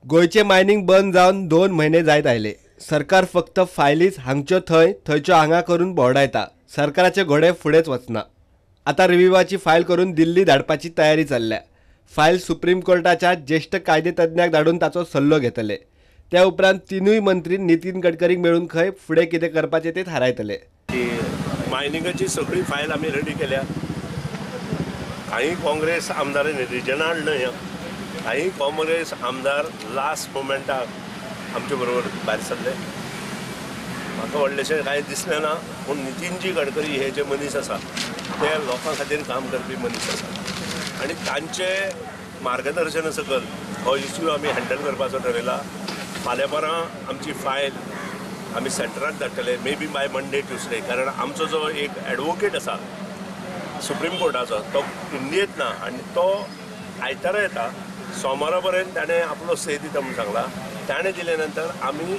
गोयचे mining बंद जावन 2 महिने जायत आयले। सरकार फक्त फायलीच हांगच्यो थंयच्यो हांगा करून भोवडायता। सरकाराचे घोडे फुडेंच वचना। आता रिव्ह्यूवाची फायल करून दिल्ली धाडपाची तयारी चल्ल्या। फायल सुप्रीम कोर्टाच्या ज्येष्ठ कायदेतज्ञाक धाडून ताचो सल्लो घेतले। त्या उपरांत तिनूय मंत्री नितीन गडकरीक मेळून खंय फुडें कितें करपाचें तें थारायतले। मायनिंगाची सगळी फायल आमी रेडी केल्या। काही काँग्रेस आमदारांनी रिजन हाडलंय, काही काँग्रेस आमदार लास्ट मोमेंटाक आमचे बरोबर भायर सरले। म्हाका व्हडलेशें कांय दिसलें ना, पूण नितीनजी गडकरी हे जे मनीस आसा ते लोकां खातीर काम करपी मनीस आसा आनी तांचे मार्गदर्शना सकल हो इश्यू आमी हँडल करपाचो ठरयला। फाल्यां परां आमची फायल आमी सेंटराक धाडटले, may be by Monday Tuesday, कारण आमचो जो एक एडवोकेट आसा सुप्रीम कोर्टाचो तो इंडियेंत ना आनी तो आयतारा येता। सोमारा पर्यंत ताणें आपलो सही दिता म्हणून सांगला। ताणें दिले नंतर आमी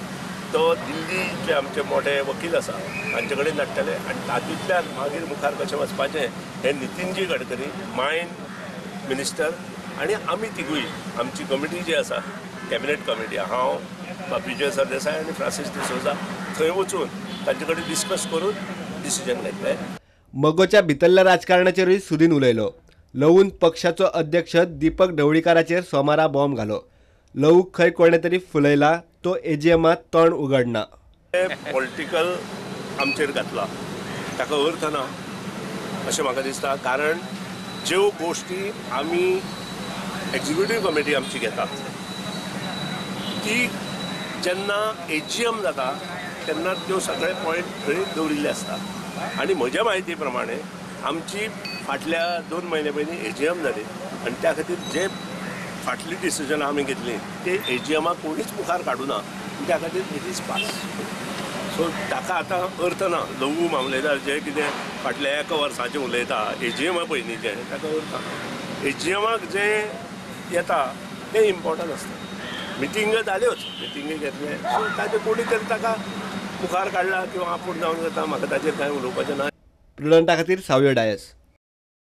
तो दिल्ली जे आमचे मोठे वकील आसा तांचे कडेन धाडटले आनी तातूंतल्यान मागीर मुखार कशें वचपाचें हें नितीनजी गडकरी, मायन मिनिस्टर आनी आमी तिगूय आमची कमिटी जी आसा कॅबिनेट कमिटी, हांव बापिजय सरदेसाय आनी फ्रांसीस डिसोजा थंय वचून तांचे कडेन डिस्कस करून डिसिजन घेतलें। मगोच्या भितरल्या राजकारणाचेरूय सुदीन उलयलो। लवून पक्षाचो अध्यक्ष दीपक ढवळीकाराचेर सोमारा बॉम्ब घालो। लवूक खंय कोणे तरी फुलयला, तो एजीएमात तोंड उगडना। पॉलिटिकल आमचेर घातला, ताका अर्थ ना अशें म्हाका दिसता। कारण ज्यो गोश्टी आमी एक्झिक्युटीव कमिटी आमची घेता ती जेन्ना एजीएम जाता तेन्ना त्यो सगळे पॉयंट थंय दवरिल्ले आसता आनी म्हज्या म्हायती प्रमाणे आमची फाटल्या 2 म्हयने पयलीं एजीएम जाली आनी त्या खातीर जे फाटली डिसिजन आमी घेतली ते एजीएमाक कोणीच मुखार काडूना, त्या खातीर इट इज पास। सो ताका आतां अर्थ ना। लघु मामलेदार जे कितें फाटल्या 1 वर्साचें उलयता एजीएमा पयलींचें, ताका अर्थ ना। एजीएमाक जें येता तें इम्पॉर्टंट आसता। मिटींग जाल्योच, मिटींग घेतले, सो ताजे कोणी तरी ताका मुखार काडला किंवा आपूण जावन जाता, म्हाका ताचेर कांय उलोवपाचें ना। प्रुडंटा खातीर सावयो डायस।